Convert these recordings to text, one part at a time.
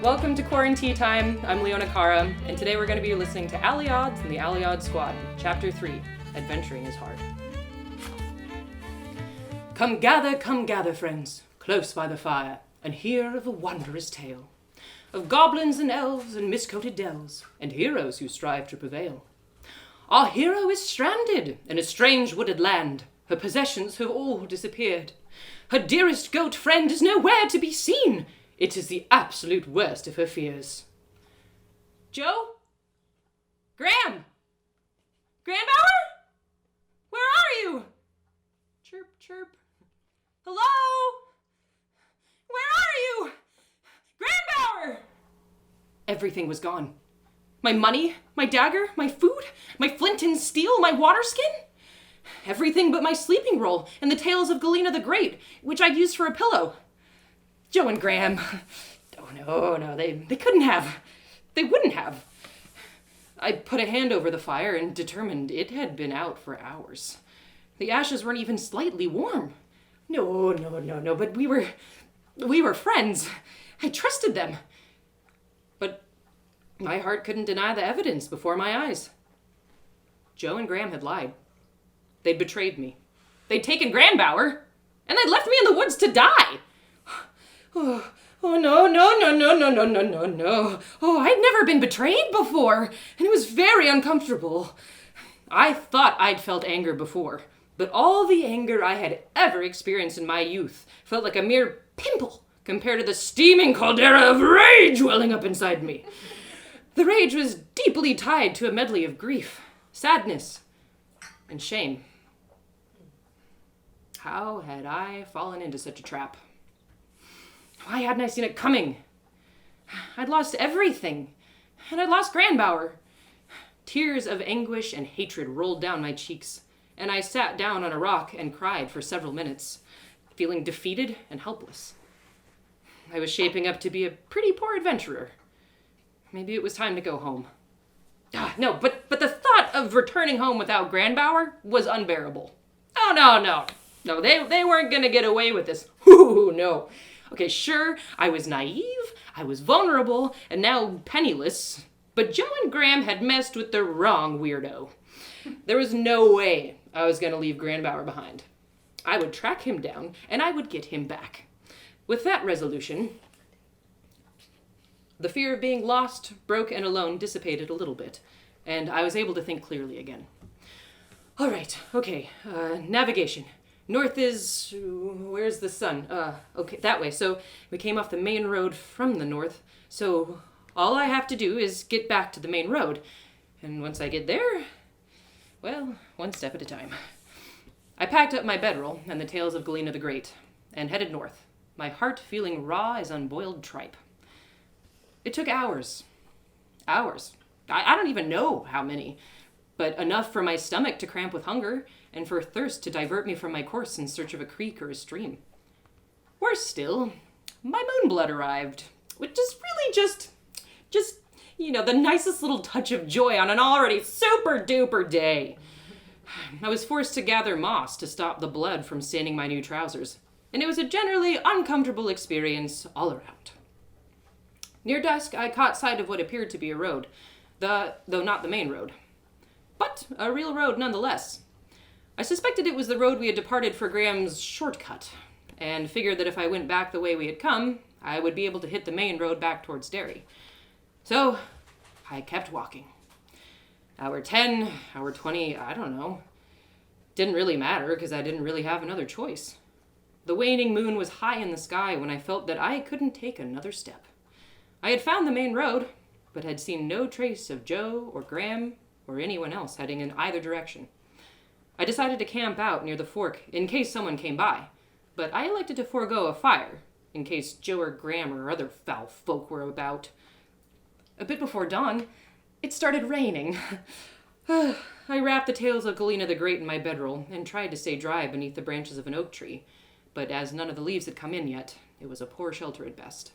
Welcome to QuaranTea Time. I'm Leighona Cara, and today we're going to be listening to Allie Odds and the Allie Odds Squad, Chapter 3, Adventuring is Hard. Come gather, friends, close by the fire, and hear of a wondrous tale, of goblins and elves and miscoated dells, and heroes who strive to prevail. Our hero is stranded in a strange wooded land. Her possessions have all disappeared. Her dearest goat friend is nowhere to be seen. It is the absolute worst of her fears. Joe? Graham? Grandbauer? Where are you? Chirp, chirp. Hello? Where are you? Grandbauer! Everything was gone. My money, my dagger, my food, my flint and steel, my water skin. Everything but my sleeping roll and the tales of Leighona the Great, which I'd used for a pillow. Joe and Graham. Oh, no, they couldn't have. They wouldn't have. I put a hand over the fire and determined it had been out for hours. The ashes weren't even slightly warm. No, but we were friends. I trusted them. But my heart couldn't deny the evidence before my eyes. Joe and Graham had lied. They'd betrayed me. They'd taken Grandbauer, and they'd left me in the woods to die. Oh, no. Oh, I'd never been betrayed before, and it was very uncomfortable. I thought I'd felt anger before, but all the anger I had ever experienced in my youth felt like a mere pimple compared to the steaming caldera of rage welling up inside me. The rage was deeply tied to a medley of grief, sadness, and shame. How had I fallen into such a trap? Why hadn't I seen it coming? I'd lost everything, and I'd lost Grandbauer. Tears of anguish and hatred rolled down my cheeks, and I sat down on a rock and cried for several minutes, feeling defeated and helpless. I was shaping up to be a pretty poor adventurer. Maybe it was time to go home. No, but the thought of returning home without Grandbauer was unbearable. Oh, no, they weren't gonna get away with this. Ooh, no. Okay, sure, I was naive, I was vulnerable, and now penniless, but Joe and Graham had messed with the wrong weirdo. There was no way I was going to leave Grandbauer behind. I would track him down, and I would get him back. With that resolution, the fear of being lost, broke, and alone dissipated a little bit, and I was able to think clearly again. All right, okay, navigation. North is... where's the sun? Okay, that way. So we came off the main road from the north. So all I have to do is get back to the main road. And once I get there, well, one step at a time. I packed up my bedroll and the tales of Leighona the Great and headed north, my heart feeling raw as unboiled tripe. It took hours. Hours. I don't even know how many, but enough for my stomach to cramp with hunger and for thirst to divert me from my course in search of a creek or a stream. Worse still, my moon blood arrived, which is really just, the nicest little touch of joy on an already super duper day. I was forced to gather moss to stop the blood from staining my new trousers, and it was a generally uncomfortable experience all around. Near dusk, I caught sight of what appeared to be a road, though not the main road, but a real road nonetheless. I suspected it was the road we had departed for Graham's shortcut, and figured that if I went back the way we had come, I would be able to hit the main road back towards Derry. So, I kept walking. Hour 10, hour 20, I don't know. Didn't really matter, because I didn't really have another choice. The waning moon was high in the sky when I felt that I couldn't take another step. I had found the main road, but had seen no trace of Joe or Graham or anyone else heading in either direction. I decided to camp out near the fork in case someone came by, but I elected to forego a fire in case Joe or Graham or other foul folk were about. A bit before dawn, it started raining. I wrapped the tales of Leighona the Great in my bedroll and tried to stay dry beneath the branches of an oak tree, but as none of the leaves had come in yet, it was a poor shelter at best.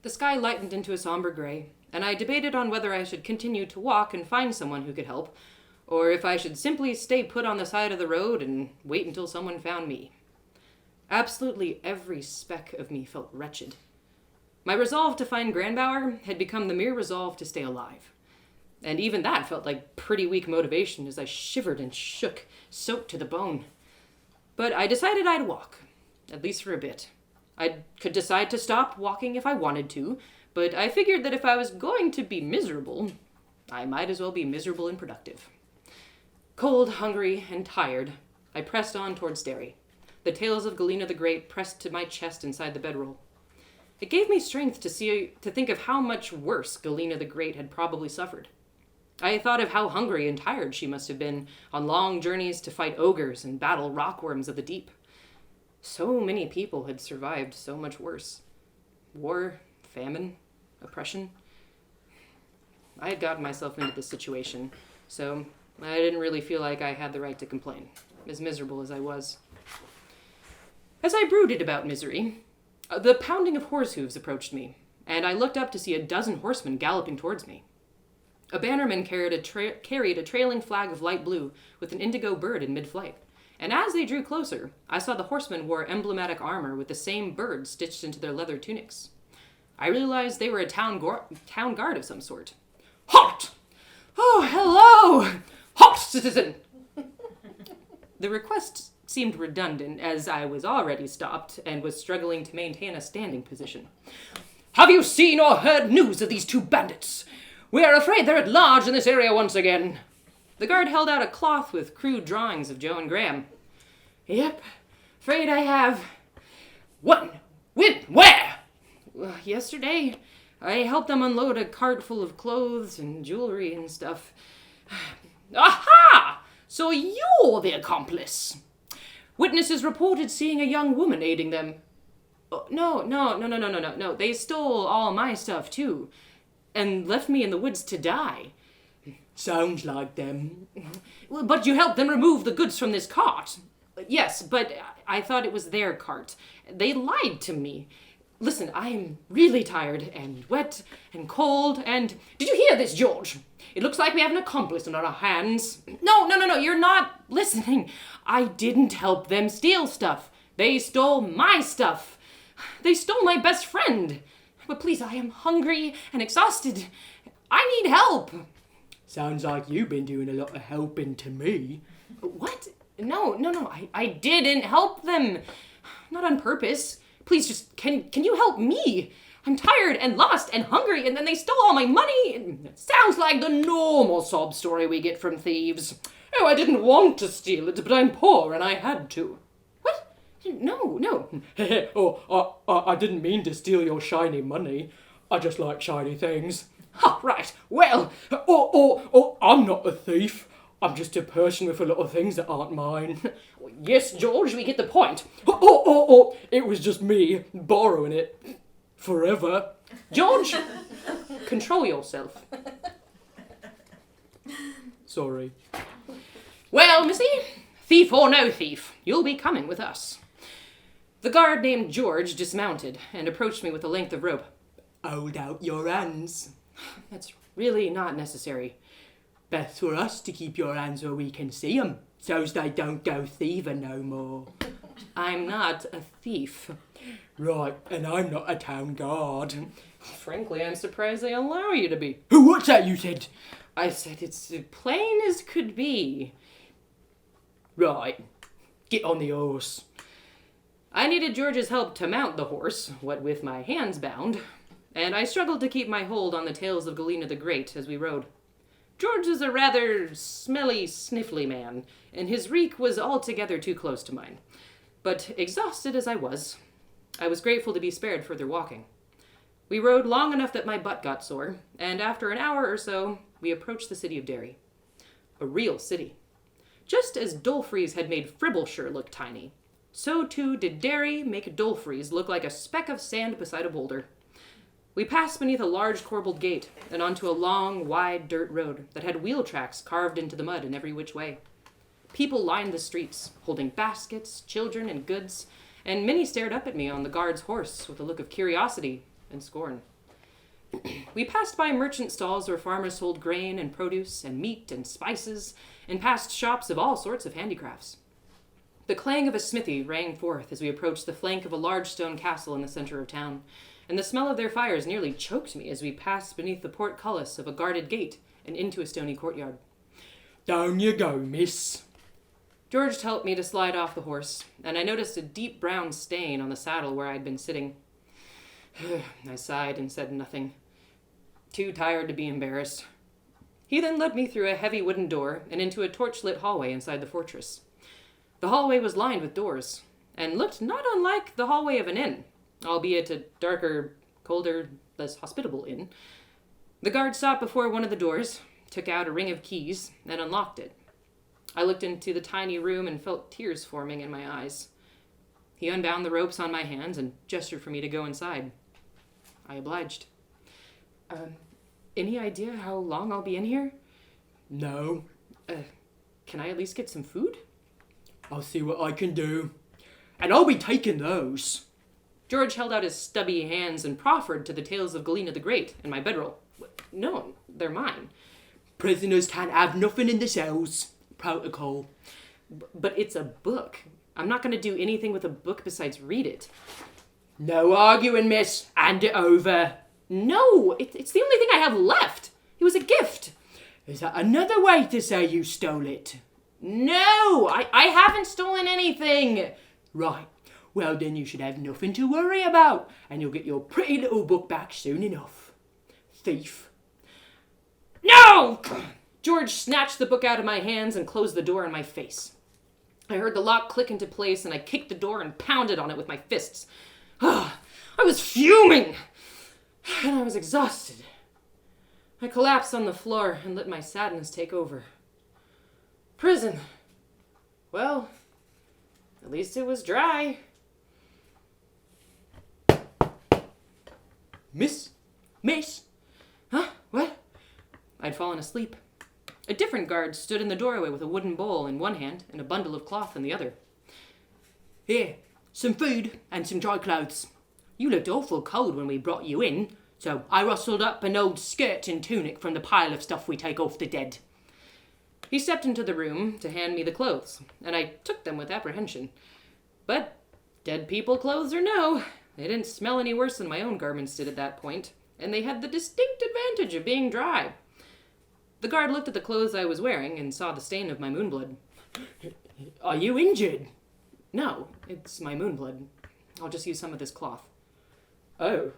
The sky lightened into a somber gray, and I debated on whether I should continue to walk and find someone who could help, or if I should simply stay put on the side of the road and wait until someone found me. Absolutely every speck of me felt wretched. My resolve to find Granbauer had become the mere resolve to stay alive. And even that felt like pretty weak motivation as I shivered and shook, soaked to the bone. But I decided I'd walk, at least for a bit. I could decide to stop walking if I wanted to, but I figured that if I was going to be miserable, I might as well be miserable and productive. Cold, hungry, and tired, I pressed on towards Derry. The tales of Galena the Great pressed to my chest inside the bedroll. It gave me strength to think of how much worse Galena the Great had probably suffered. I thought of how hungry and tired she must have been on long journeys to fight ogres and battle rockworms of the deep. So many people had survived so much worse. War, famine, oppression. I had gotten myself into this situation, so I didn't really feel like I had the right to complain, as miserable as I was. As I brooded about misery, the pounding of horse hooves approached me, and I looked up to see a dozen horsemen galloping towards me. A bannerman carried a trailing flag of light blue with an indigo bird in mid-flight, and as they drew closer, I saw the horsemen wore emblematic armor with the same bird stitched into their leather tunics. I realized they were a town guard of some sort. Halt! Oh, hello! Halt, citizen! The request seemed redundant, as I was already stopped and was struggling to maintain a standing position. Have you seen or heard news of these two bandits? We are afraid they're at large in this area once again. The guard held out a cloth with crude drawings of Joe and Graham. Yep, afraid I have. When? Where? Yesterday. I helped them unload a cart full of clothes and jewelry and stuff. Aha! So you're the accomplice. Witnesses reported seeing a young woman aiding them. Oh, no. They stole all my stuff, too, and left me in the woods to die. Sounds like them. But you helped them remove the goods from this cart. Yes, but I thought it was their cart. They lied to me. Listen, I am really tired and wet and cold and... Did you hear this, George? It looks like we have an accomplice on our hands. No, you're not listening. I didn't help them steal stuff. They stole my stuff. They stole my best friend. But please, I am hungry and exhausted. I need help. Sounds like you've been doing a lot of helping to me. What? No, I didn't help them. Not on purpose. Please, just, can you help me? I'm tired and lost and hungry, and then they stole all my money. It sounds like the normal sob story we get from thieves. Oh, I didn't want to steal it, but I'm poor and I had to. What? No. I didn't mean to steal your shiny money. I just like shiny things. Ha, right. Well, I'm not a thief. I'm just a person with a lot of things that aren't mine. Yes, George, we get the point. It was just me borrowing it. Forever. George, control yourself. Sorry. Well, missy, thief or no thief, you'll be coming with us. The guard named George dismounted and approached me with a length of rope. Hold out your hands. That's really not necessary. Best for us to keep your hands where we can see 'em, so's they don't go thieving no more. I'm not a thief. Right, and I'm not a town guard. Frankly, I'm surprised they allow you to be. What's that you said? I said it's plain as could be. Right, get on the horse. I needed George's help to mount the horse, what with my hands bound, and I struggled to keep my hold on the tales of Galena the Great as we rode. George is a rather smelly, sniffly man, and his reek was altogether too close to mine. But exhausted as I was grateful to be spared further walking. We rode long enough that my butt got sore, and after an hour or so, we approached the city of Derry. A real city. Just as Dolfries had made Fribbleshire look tiny, so too did Derry make Dolfries look like a speck of sand beside a boulder. We passed beneath a large corbelled gate and onto a long, wide dirt road that had wheel tracks carved into the mud in every which way. People lined the streets, holding baskets, children, and goods, and many stared up at me on the guard's horse with a look of curiosity and scorn. We passed by merchant stalls where farmers sold grain and produce and meat and spices, and past shops of all sorts of handicrafts. The clang of a smithy rang forth as we approached the flank of a large stone castle in the center of town, and the smell of their fires nearly choked me as we passed beneath the portcullis of a guarded gate and into a stony courtyard. Down you go, miss. George helped me to slide off the horse, and I noticed a deep brown stain on the saddle where I'd been sitting. I sighed and said nothing, too tired to be embarrassed. He then led me through a heavy wooden door and into a torch-lit hallway inside the fortress. The hallway was lined with doors, and looked not unlike the hallway of an inn, albeit a darker, colder, less hospitable inn. The guard stopped before one of the doors, took out a ring of keys, and unlocked it. I looked into the tiny room and felt tears forming in my eyes. He unbound the ropes on my hands and gestured for me to go inside. I obliged. Any idea how long I'll be in here? No. Can I at least get some food? I'll see what I can do. And I'll be taking those. George held out his stubby hands and proffered to the tales of Galena the Great and my bedroll. No, they're mine. Prisoners can't have nothing in the cells. Protocol. But it's a book. I'm not going to do anything with a book besides read it. No arguing, miss. Hand it over. No, it's the only thing I have left. It was a gift. Is that another way to say you stole it? No, I haven't stolen anything. Right. Well, then you should have nothing to worry about, and you'll get your pretty little book back soon enough. Thief. No! George snatched the book out of my hands and closed the door in my face. I heard the lock click into place, and I kicked the door and pounded on it with my fists. I was fuming, and I was exhausted. I collapsed on the floor and let my sadness take over. Prison. Well, at least it was dry. Miss? Miss? Huh? What? I'd fallen asleep. A different guard stood in the doorway with a wooden bowl in one hand and a bundle of cloth in the other. Here, some food and some dry clothes. You looked awful cold when we brought you in, so I rustled up an old skirt and tunic from the pile of stuff we take off the dead. He stepped into the room to hand me the clothes, and I took them with apprehension. But dead people clothes or no, they didn't smell any worse than my own garments did at that point, and they had the distinct advantage of being dry. The guard looked at the clothes I was wearing and saw the stain of my moonblood. Are you injured? No, it's my moonblood. I'll just use some of this cloth. Oh.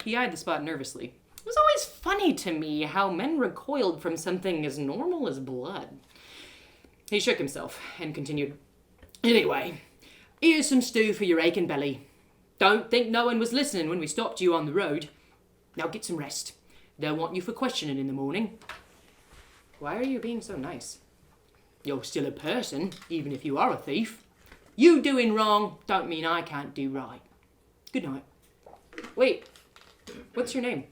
He eyed the spot nervously. It was always funny to me how men recoiled from something as normal as blood. He shook himself and continued. Anyway, here's some stew for your aching belly. Don't think no one was listening when we stopped you on the road. Now get some rest. They'll want you for questioning in the morning. Why are you being so nice? You're still a person, even if you are a thief. You doing wrong don't mean I can't do right. Good night. Wait, what's your name?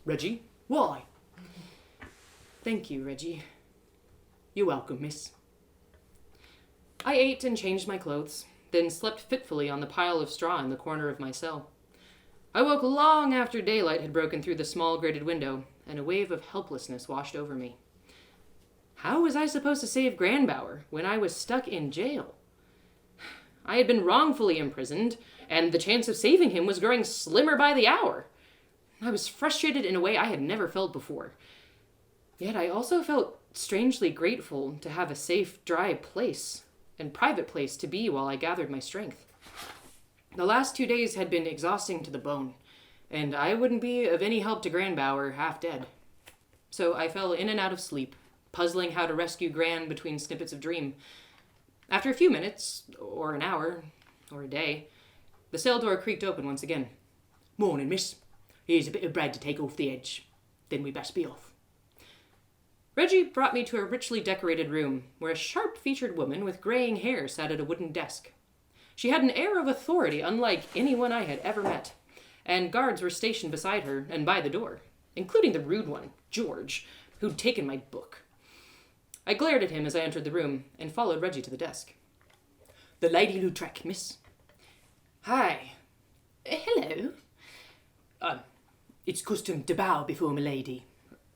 Reggie. Why? Thank you, Reggie. You're welcome, miss. I ate and changed my clothes, then slept fitfully on the pile of straw in the corner of my cell. I woke long after daylight had broken through the small grated window, and a wave of helplessness washed over me. How was I supposed to save Grandbauer when I was stuck in jail? I had been wrongfully imprisoned, and the chance of saving him was growing slimmer by the hour. I was frustrated in a way I had never felt before. Yet I also felt strangely grateful to have a safe, dry place and private place to be while I gathered my strength. The last 2 days had been exhausting to the bone, and I wouldn't be of any help to Grandbauer half dead. So I fell in and out of sleep, puzzling how to rescue Gran between snippets of dream. After a few minutes, or an hour, or a day, the cell door creaked open once again. Morning, miss. Here's a bit of bread to take off the edge. Then we best be off. Reggie brought me to a richly decorated room, where a sharp-featured woman with graying hair sat at a wooden desk. She had an air of authority unlike anyone I had ever met, and guards were stationed beside her and by the door, including the rude one, George, who'd taken my book. I glared at him as I entered the room and followed Reggie to the desk. The Lady Lautrec, miss. Hi. Hello. It's custom to bow before milady.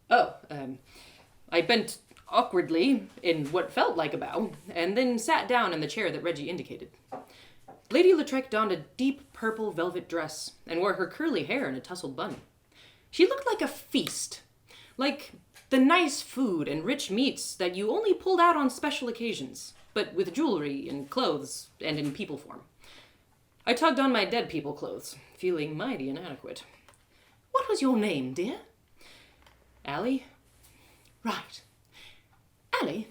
I bent awkwardly in what felt like a bow, and then sat down in the chair that Reggie indicated. Lady Lautrec donned a deep purple velvet dress and wore her curly hair in a tousled bun. She looked like a feast, like the nice food and rich meats that you only pulled out on special occasions, but with jewelry and clothes and in people form. I tugged on my dead people clothes, feeling mighty inadequate. What was your name, dear? Allie? Right. Allie,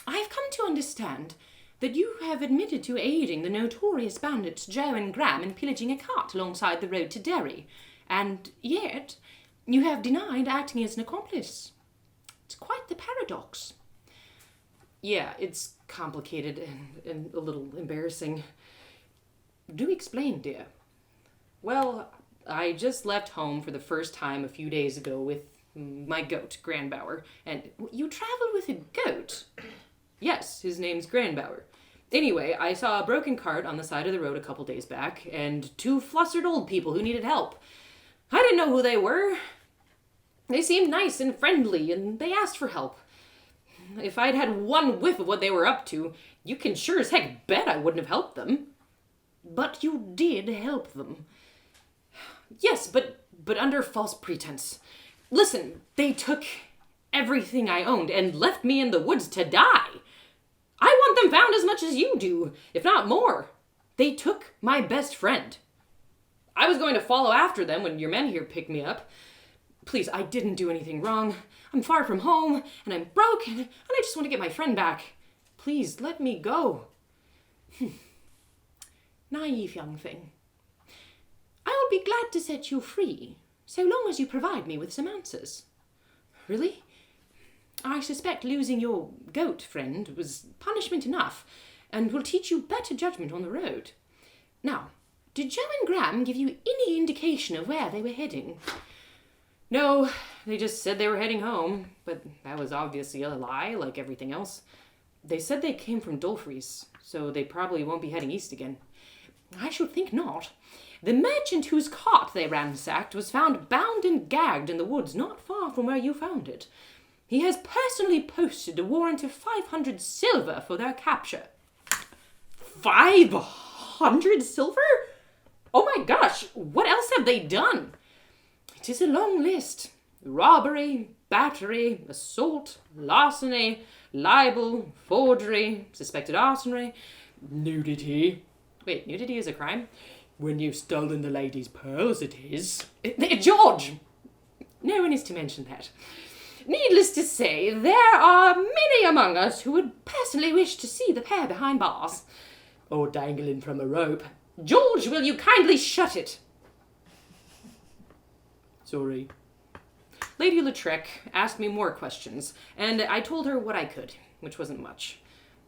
I have come to understand that you have admitted to aiding the notorious bandits Joe and Graham in pillaging a cart alongside the road to Derry, and yet you have denied acting as an accomplice. It's quite the paradox. Yeah, it's complicated and a little embarrassing. Do explain, dear. Well, I just left home for the first time a few days ago with my goat, Granbauer, and... You travelled with a goat? Yes, his name's Granbauer. Anyway, I saw a broken cart on the side of the road a couple days back, and 2 flustered old people who needed help. I didn't know who they were. They seemed nice and friendly, and they asked for help. If I'd had one whiff of what they were up to, you can sure as heck bet I wouldn't have helped them. But you did help them. Yes, but under false pretense. Listen, they took everything I owned and left me in the woods to die. I want them found as much as you do, if not more. They took my best friend. I was going to follow after them when your men here picked me up. Please, I didn't do anything wrong. I'm far from home, and I'm broke, and I just want to get my friend back. Please, let me go. Naive young thing. I will be glad to set you free, so long as you provide me with some answers. Really? I suspect losing your goat friend was punishment enough, and will teach you better judgment on the road. Now, did Joe and Graham give you any indication of where they were heading? No, they just said they were heading home, but that was obviously a lie, like everything else. They said they came from Dolfries, so they probably won't be heading east again. I should think not. The merchant whose cart they ransacked was found bound and gagged in the woods not far from where you found it. He has personally posted a warrant of 500 silver for their capture. 500 silver? Oh my gosh, what else have they done? It is a long list. Robbery, battery, assault, larceny, libel, forgery, suspected arson, nudity. Wait, nudity is a crime? When you've stolen the lady's pearls, it is. George! No one is to mention that. Needless to say, there are many among us who would personally wish to see the pair behind bars. Or dangling from a rope. George, will you kindly shut it? Sorry. Lady Lautrec asked me more questions, and I told her what I could, which wasn't much.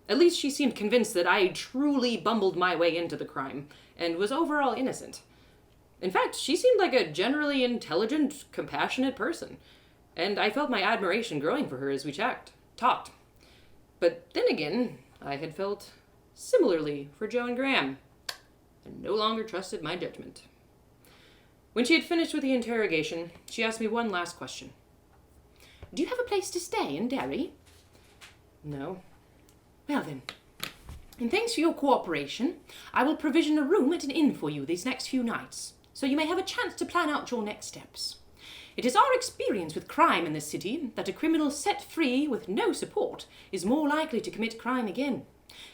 At least she seemed convinced that I truly bumbled my way into the crime, and was overall innocent. In fact, she seemed like a generally intelligent, compassionate person, and I felt my admiration growing for her as we talked. But then again, I had felt similarly for Joe and Graham, and no longer trusted my judgment. When she had finished with the interrogation, she asked me one last question. Do you have a place to stay in Derry? No. Well then, in thanks for your cooperation, I will provision a room at an inn for you these next few nights, so you may have a chance to plan out your next steps. It is our experience with crime in this city that a criminal set free with no support is more likely to commit crime again.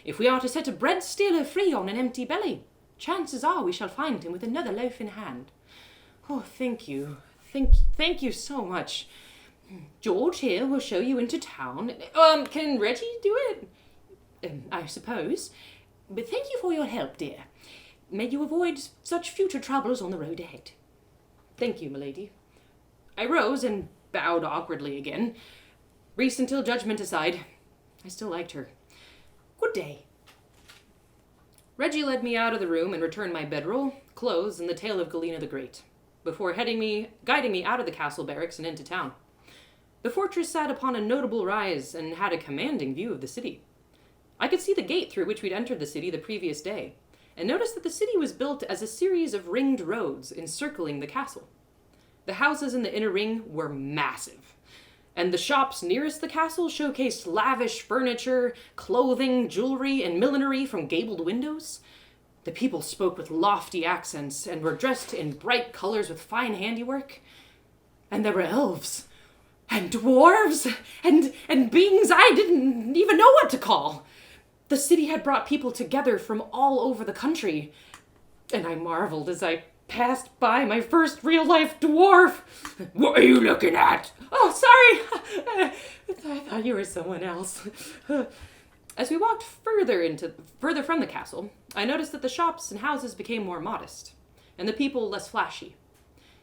If we are to set a bread stealer free on an empty belly, chances are we shall find him with another loaf in hand. Oh, thank you. Thank you so much. George here will show you into town. Can Reggie do it? I suppose. But thank you for your help, dear. May you avoid such future troubles on the road ahead. Thank you, milady. I rose and bowed awkwardly again. Reese until judgment aside, I still liked her. Good day. Reggie led me out of the room and returned my bedroll, clothes, and the tale of Galena the Great, before guiding me out of the castle barracks and into town. The fortress sat upon a notable rise and had a commanding view of the city. I could see the gate through which we'd entered the city the previous day, and noticed that the city was built as a series of ringed roads encircling the castle. The houses in the inner ring were massive, and the shops nearest the castle showcased lavish furniture, clothing, jewelry, and millinery from gabled windows. The people spoke with lofty accents and were dressed in bright colors with fine handiwork. And there were elves and dwarves and beings I didn't even know what to call. The city had brought people together from all over the country, and I marveled as I passed by my first real-life dwarf. What are you looking at? Oh, sorry. I thought you were someone else. As we walked further from the castle, I noticed that the shops and houses became more modest, and the people less flashy.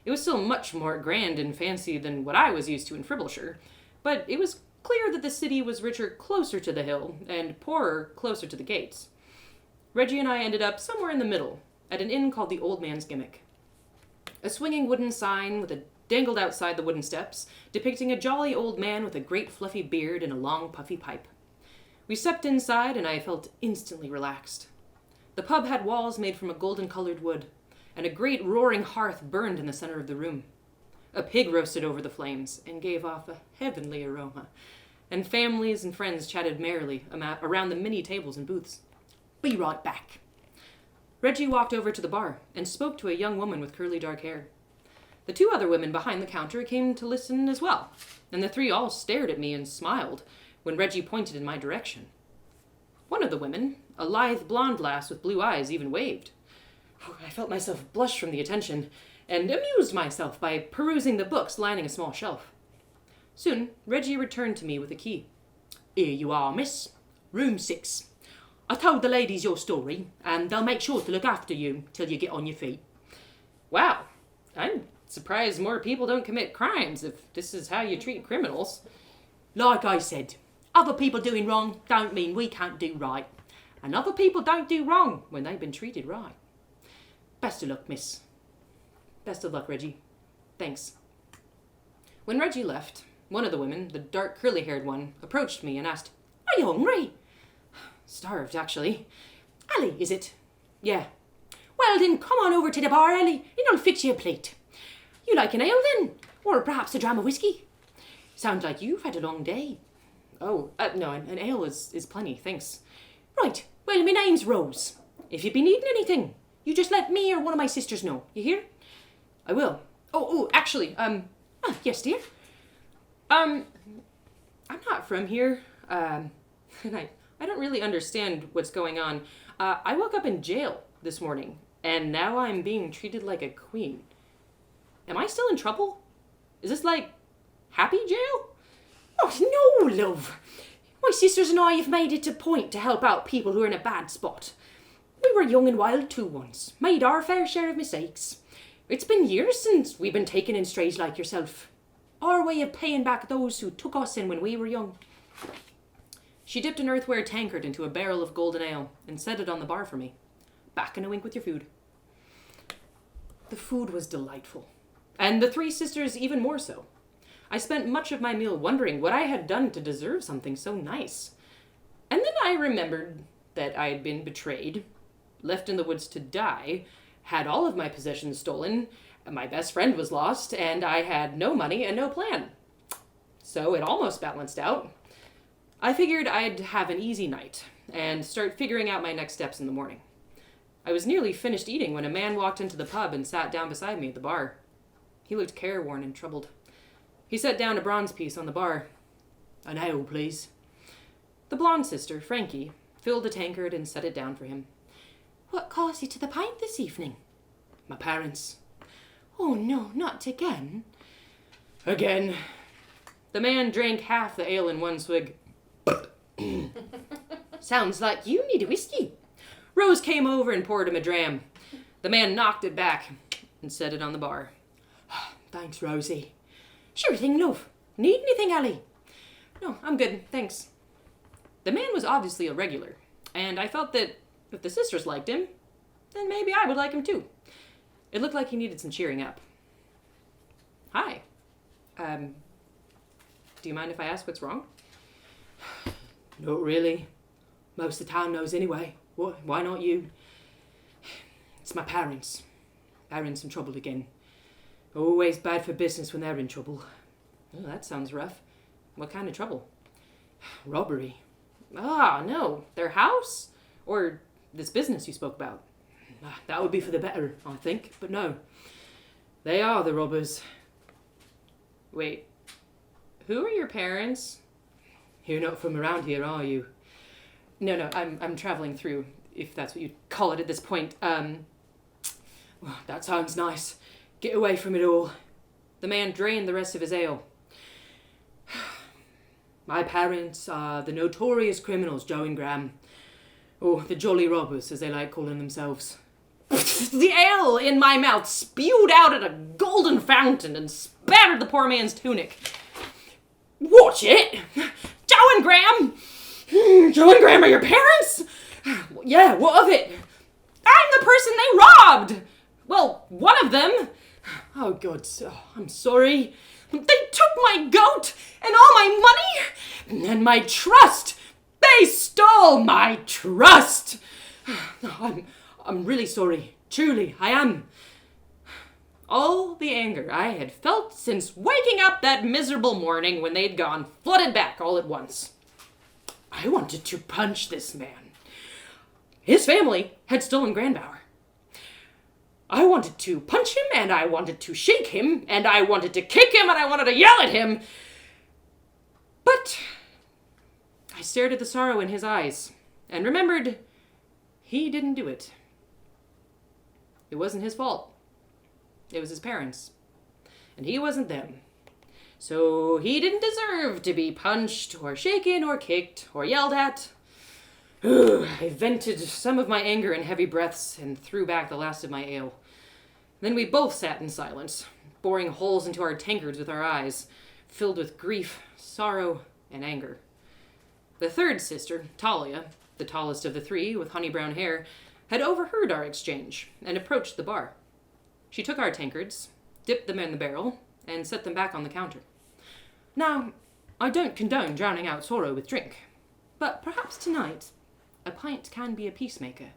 It was still much more grand and fancy than what I was used to in Fribbleshire, but it was clear that the city was richer closer to the hill and poorer closer to the gates. Reggie and I ended up somewhere in the middle, at an inn called the Old Man's Gimmick. A swinging wooden sign dangled outside the wooden steps, depicting a jolly old man with a great fluffy beard and a long puffy pipe. We stepped inside, and I felt instantly relaxed. The pub had walls made from a golden-colored wood, and a great roaring hearth burned in the center of the room. A pig roasted over the flames and gave off a heavenly aroma, and families and friends chatted merrily around the many tables and booths. Be right back. Reggie walked over to the bar and spoke to a young woman with curly dark hair. The two other women behind the counter came to listen as well, and the three all stared at me and smiled when Reggie pointed in my direction. One of the women, a lithe blonde lass with blue eyes, even waved. I felt myself blush from the attention and amused myself by perusing the books lining a small shelf. Soon, Reggie returned to me with a key. Here you are, miss. Room 6. I told the ladies your story, and they'll make sure to look after you till you get on your feet. Wow, I'm surprised more people don't commit crimes if this is how you treat criminals. Like I said, other people doing wrong don't mean we can't do right. And other people don't do wrong when they've been treated right. Best of luck, miss. Best of luck, Reggie. Thanks. When Reggie left, one of the women, the dark curly-haired one, approached me and asked, Are you hungry? Starved, actually. Allie, is it? Yeah. Well, then come on over to the bar, Allie, and I'll fix you a plate. You like an ale, then? Or perhaps a dram of whiskey? Sounds like you've had a long day. Oh, no, an ale is plenty, thanks. Right, well, my name's Rose. If you've been needing anything, you just let me or one of my sisters know. You hear? I will. Oh, actually, yes, dear? I'm not from here, and I don't really understand what's going on. I woke up in jail this morning, and now I'm being treated like a queen. Am I still in trouble? Is this like happy jail? Oh, no, love. My sisters and I have made it a point to help out people who are in a bad spot. We were young and wild too once, made our fair share of mistakes. It's been years since we've been taken in strays like yourself. Our way of paying back those who took us in when we were young. She dipped an earthenware tankard into a barrel of golden ale and set it on the bar for me. Back in a wink with your food. The food was delightful, and the three sisters even more so. I spent much of my meal wondering what I had done to deserve something so nice. And then I remembered that I had been betrayed, left in the woods to die, had all of my possessions stolen, my best friend was lost, and I had no money and no plan. So it almost balanced out. I figured I'd have an easy night and start figuring out my next steps in the morning. I was nearly finished eating when a man walked into the pub and sat down beside me at the bar. He looked careworn and troubled. He set down a bronze piece on the bar. An ale, please. The blonde sister, Frankie, filled a tankard and set it down for him. What caused you to the pint this evening? My parents. Oh, no, not again. Again. The man drank half the ale in one swig. Sounds like you need a whiskey. Rose came over and poured him a dram. The man knocked it back and set it on the bar. Thanks, Rosie. Sure thing, love. Need anything, Allie? No, I'm good, thanks. The man was obviously a regular, and I felt that if the sisters liked him, then maybe I would like him too. It looked like he needed some cheering up. Hi. Do you mind if I ask what's wrong? Not really. Most of the town knows anyway. Why not you? It's my parents. They're in some trouble again. Always bad for business when they're in trouble. Oh, that sounds rough. What kind of trouble? Robbery. Ah, no. Their house? Or this business you spoke about? That would be for the better, I think, but no. They are the robbers. Wait, who are your parents? You're not from around here, are you? No, I'm traveling through, if that's what you'd call it at this point. Well, that sounds nice. Get away from it all. The man drained the rest of his ale. My parents are the notorious criminals, Joe and Graham. Or the jolly robbers, as they like calling themselves. The ale in my mouth spewed out at a golden fountain and spattered the poor man's tunic. Watch it! Joe and Graham! Joe and Graham are your parents? Yeah, what of it? I'm the person they robbed! Well, one of them. Oh, God, I'm sorry. They took my goat and all my money and my trust. They stole my trust. I'm really sorry. Truly, I am. All the anger I had felt since waking up that miserable morning when they'd gone flooded back all at once. I wanted to punch this man. His family had stolen Grandbauer. I wanted to punch him, and I wanted to shake him, and I wanted to kick him, and I wanted to yell at him. But I stared at the sorrow in his eyes and remembered he didn't do it. It wasn't his fault. It was his parents. And he wasn't them. So he didn't deserve to be punched or shaken or kicked or yelled at. I vented some of my anger in heavy breaths and threw back the last of my ale. Then we both sat in silence, boring holes into our tankards with our eyes, filled with grief, sorrow, and anger. The third sister, Talia, the tallest of the three with honey brown hair, had overheard our exchange and approached the bar. She took our tankards, dipped them in the barrel, and set them back on the counter. Now, I don't condone drowning out sorrow with drink, but perhaps tonight a pint can be a peacemaker.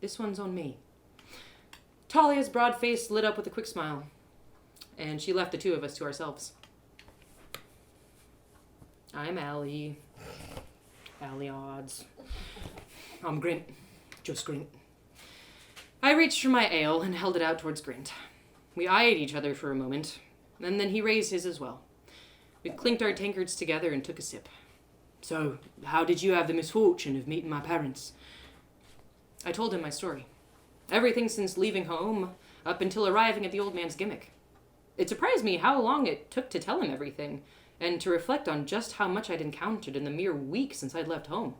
This one's on me. Talia's broad face lit up with a quick smile, and she left the two of us to ourselves. I'm Allie. Allie Odds. I'm Grint. Just Grint. I reached for my ale and held it out towards Grint. We eyed each other for a moment, and then he raised his as well. We clinked our tankards together and took a sip. So, how did you have the misfortune of meeting my parents? I told him my story. Everything since leaving home, up until arriving at the old man's gimmick. It surprised me how long it took to tell him everything, and to reflect on just how much I'd encountered in the mere week since I'd left home.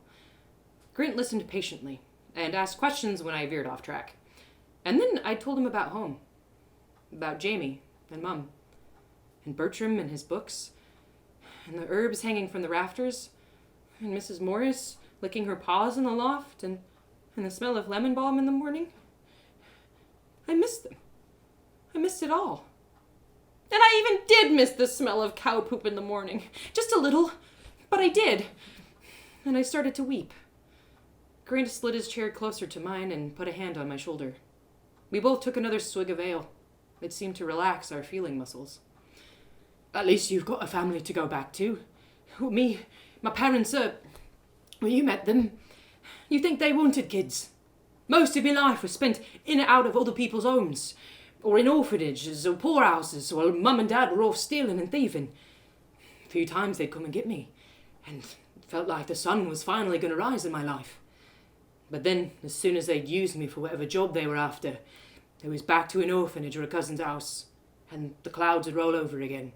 Grint listened patiently, and asked questions when I veered off track. And then I told him about home. About Jamie and Mum. And Bertram and his books. And the herbs hanging from the rafters. And Mrs. Morris licking her paws in the loft. And the smell of lemon balm in the morning. I missed them. I missed it all. And I even did miss the smell of cow poop in the morning. Just a little. But I did. And I started to weep. Grant slid his chair closer to mine and put a hand on my shoulder. We both took another swig of ale. It seemed to relax our feeling muscles. At least you've got a family to go back to. Me, my parents when you met them, you think they wanted kids. Most of my life was spent in and out of other people's homes, or in orphanages or poorhouses, while Mum and Dad were off stealing and thieving. A few times they'd come and get me, and it felt like the sun was finally going to rise in my life. But then, as soon as they'd used me for whatever job they were after, it was back to an orphanage or a cousin's house, and the clouds would roll over again.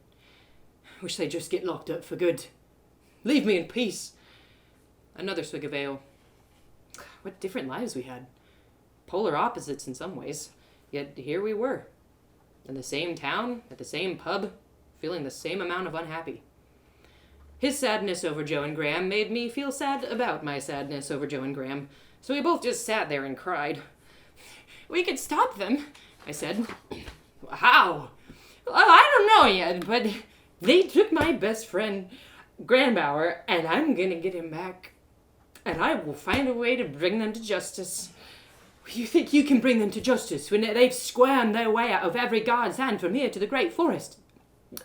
Wish they'd just get locked up for good. Leave me in peace. Another swig of ale. What different lives we had. Polar opposites in some ways, yet here we were. In the same town, at the same pub, feeling the same amount of unhappy. His sadness over Joe and Graham made me feel sad about my sadness over Joe and Graham, so we both just sat there and cried. We could stop them, I said. How? Well, I don't know yet, but they took my best friend, Grandbauer, and I'm gonna get him back. And I will find a way to bring them to justice. You think you can bring them to justice when they've squirmed their way out of every guard's hand from here to the Great Forest?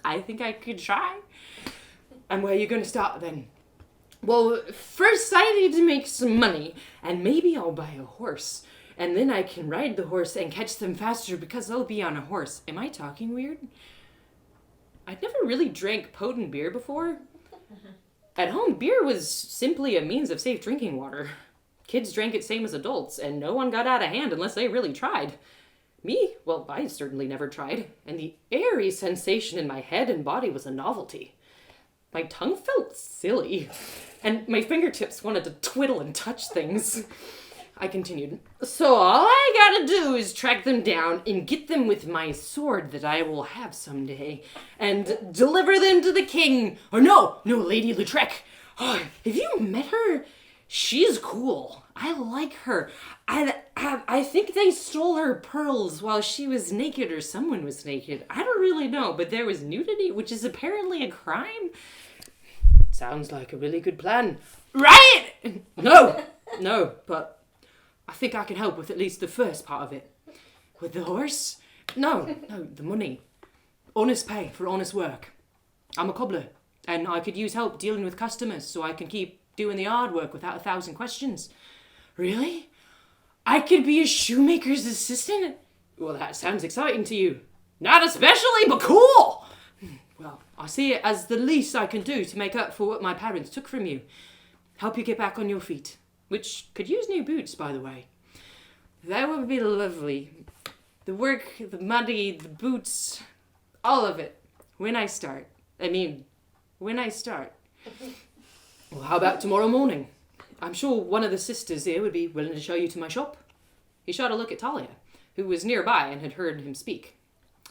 I think I could try. And where are you going to start then? Well, first I need to make some money, and maybe I'll buy a horse. and then I can ride the horse and catch them faster because I'll be on a horse. Am I talking weird? I'd never really drank potent beer before. At home, beer was simply a means of safe drinking water. Kids drank it same as adults, and no one got out of hand unless they really tried. Me? Well, I certainly never tried, and the airy sensation in my head and body was a novelty. My tongue felt silly, and my fingertips wanted to twiddle and touch things. I continued, so all I gotta do is track them down and get them with my sword that I will have someday, and deliver them to the king. Or no, Lady Lautrec. Oh, have you met her? She's cool. I like her. I think they stole her pearls while she was naked, or someone was naked. I don't really know, but there was nudity, which is apparently a crime. Sounds like a really good plan. Right? No, but I think I can help with at least the first part of it. With the horse? No, the money. Honest pay for honest work. I'm a cobbler, and I could use help dealing with customers so I can keep doing the hard work without 1,000 questions. Really? I could be a shoemaker's assistant? Well, that sounds exciting to you. Not especially, but cool! Well, I see it as the least I can do to make up for what my parents took from you. Help you get back on your feet. Which could use new boots, by the way. That would be lovely. The work, the money, the boots, all of it. When I start. Well, how about tomorrow morning? I'm sure one of the sisters here would be willing to show you to my shop. He shot a look at Talia, who was nearby and had heard him speak.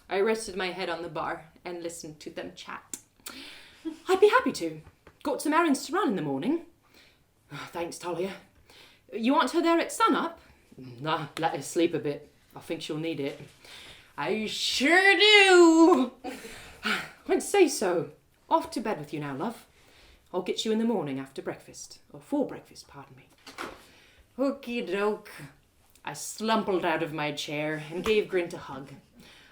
I rested my head on the bar and listened to them chat. I'd be happy to. Got some errands to run in the morning. Oh, thanks, Talia. You want her there at sunup? Nah, let her sleep a bit. I think she'll need it. I sure do! I'd say so. Off to bed with you now, love. I'll get you in the morning after breakfast. Or for breakfast, pardon me. Okie doke. I slumpled out of my chair and gave Grint a hug.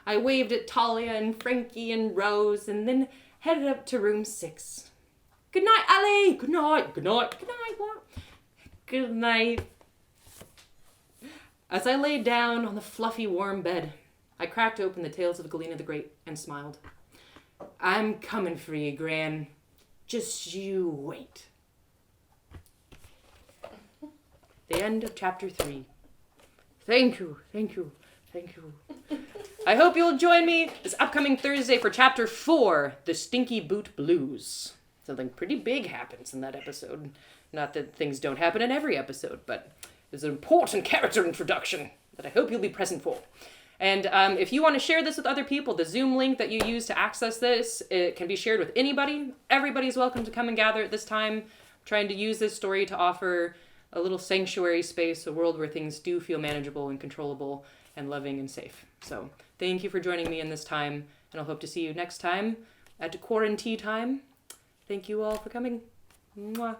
I waved at Talia and Frankie and Rose and then headed up to room 6. Good night, Allie! Good night, good night, good night, what? Good night. As I lay down on the fluffy, warm bed, I cracked open the Tales of Galena the Great and smiled. I'm coming for you, Gran. Just you wait. The end of chapter 3. Thank you. I hope you'll join me this upcoming Thursday for chapter 4, The Stinky Boot Blues. Something pretty big happens in that episode. Not that things don't happen in every episode, but there's an important character introduction that I hope you'll be present for. And if you want to share this with other people, the Zoom link that you use to access this, it can be shared with anybody. Everybody's welcome to come and gather at this time. I'm trying to use this story to offer a little sanctuary space, a world where things do feel manageable and controllable and loving and safe. So thank you for joining me in this time, and I'll hope to see you next time at QuaranTea Time. Thank you all for coming. Mwah.